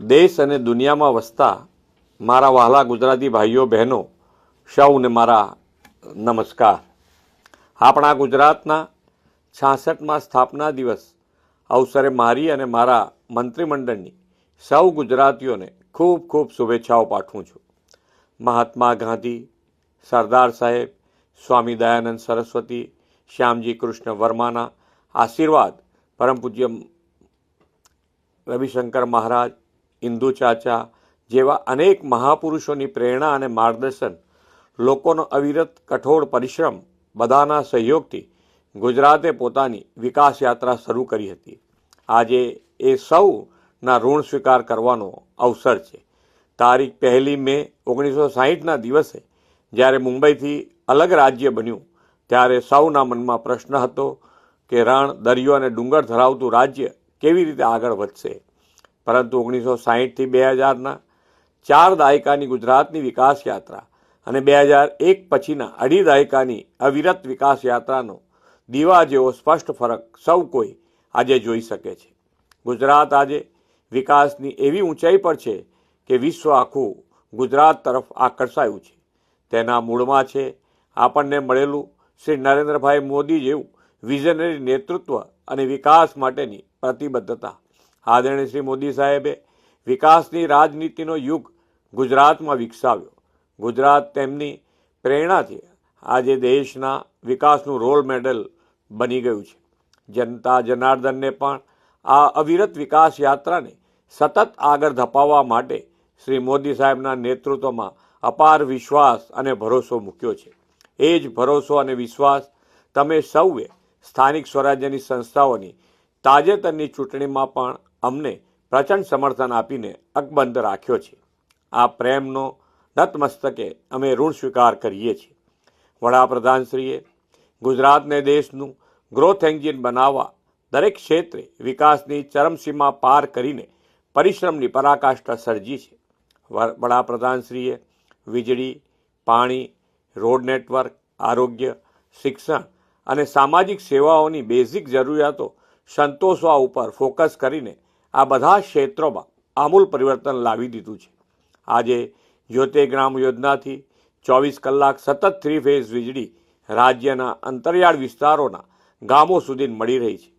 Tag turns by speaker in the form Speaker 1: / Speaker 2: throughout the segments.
Speaker 1: દેશ અને દુનિયામાં વસતા મારા વહાલા ગુજરાતી ભાઈઓ બહેનો સૌને મારા નમસ્કાર. આપણા ગુજરાતના 66માં સ્થાપના દિવસ અવસરે મારી અને મારા મંત્રીમંડળની સૌ ગુજરાતીઓને ખૂબ ખૂબ શુભેચ્છાઓ પાઠવું છું. મહાત્મા ગાંધી, સરદાર સાહેબ, સ્વામી દયાનંદ સરસ્વતી, શ્યામજી કૃષ્ણ વર્માના આશીર્વાદ, પરમ પૂજ્ય રવિશંકર મહારાજ, ઇન્દુ ચાચા જેવા અનેક મહાપુરુષોની પ્રેરણા અને માર્ગદર્શન, લોકોનો અવિરત કઠોર પરિશ્રમ, બધાના સહયોગથી ગુજરાતે પોતાની વિકાસ યાત્રા શરૂ કરી હતી. આજે એ સૌના ઋણ સ્વીકાર કરવાનો અવસર છે. તારીખ 1 મે 1960ના દિવસે જ્યારે મુંબઈથી અલગ રાજ્ય બન્યું ત્યારે સૌના મનમાં પ્રશ્ન હતો કે રણ, દરિયો અને ડુંગર ધરાવતું રાજ્ય કેવી રીતે આગળ વધશે. પરંતુ 1960થી 2000ના 4 દાયકાની ગુજરાતની વિકાસ યાત્રા અને 2001 પછીના 2.5 દાયકાની અવિરત વિકાસ યાત્રાનો દીવા જેવો સ્પષ્ટ ફરક સૌ કોઈ આજે જોઈ શકે છે. ગુજરાત આજે વિકાસની એવી ઊંચાઈ પર છે કે વિશ્વ આખું ગુજરાત તરફ આકર્ષાયું છે. તેના મૂળમાં છે આપણને મળેલું શ્રી નરેન્દ્રભાઈ મોદી જેવું વિઝનરી નેતૃત્વ અને વિકાસ માટેની પ્રતિબદ્ધતા. આદરણીય શ્રી મોદી સાહેબે વિકાસની રાજનીતિનો યુગ ગુજરાતમાં વિકસાવ્યો. ગુજરાત તેમની પ્રેરણાથી આજે દેશના વિકાસનું રોલ મોડેલ બની ગયું છે. જનતા જનાર્દનને પણ આ અવિરત વિકાસ યાત્રાને સતત આગળ ધપાવવા માટે શ્રી મોદી સાહેબના નેતૃત્વમાં અપાર વિશ્વાસ અને ભરોસો મૂક્યો છે. એ જ ભરોસો અને વિશ્વાસ તમે સૌએ સ્થાનિક સ્વરાજ્યની સંસ્થાઓની તાજેતરની ચૂંટણીમાં પણ અમને પ્રચંડ સમર્થન આપીને અકબંધ રાખ્યો છે. આ પ્રેમનો નતમસ્તકે અમે ઋણ સ્વીકાર કરીએ છીએ. વડાપ્રધાનશ્રીએ ગુજરાતને દેશનું ગ્રોથ એન્જિન બનાવવા દરેક ક્ષેત્રે વિકાસની ચરમસીમા પાર કરીને પરિશ્રમની પરાકાષ્ઠા સર્જી છે. વડાપ્રધાનશ્રીએ વીજળી, પાણી, રોડ નેટવર્ક, આરોગ્ય, શિક્ષણ અને સામાજિક સેવાઓની બેઝિક જરૂરિયાતો સંતોષવા ઉપર ફોકસ કરીને આ બધા ક્ષેત્રોમાં આમૂલ પરિવર્તન લાવી દીધું છે. આજે જ્યોતિ ગ્રામ યોજનાથી 24 કલાક સતત 3 ફેઝ વીજળી રાજ્યના અંતરિયાળ વિસ્તારોના ગામો સુધી મળી રહી છે.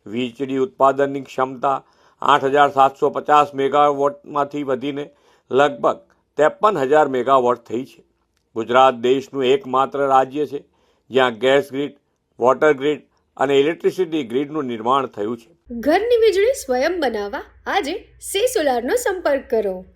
Speaker 1: વીજળી ઉત્પાદનની ક્ષમતા 8,750 મેગાવોટમાંથી વધીને લગભગ 53,000 મેગાવોટ થઈ છે. ગુજરાત દેશનું એકમાત્ર રાજ્ય છે જ્યાં ગેસ ગ્રીડ, વોટર ગ્રીડ અને ઇલેક્ટ્રિસિટી ગ્રીડનું નિર્માણ થયું છે.
Speaker 2: ઘરની વીજળી સ્વયં બનાવવા આજે સે સોલારનો સંપર્ક કરો.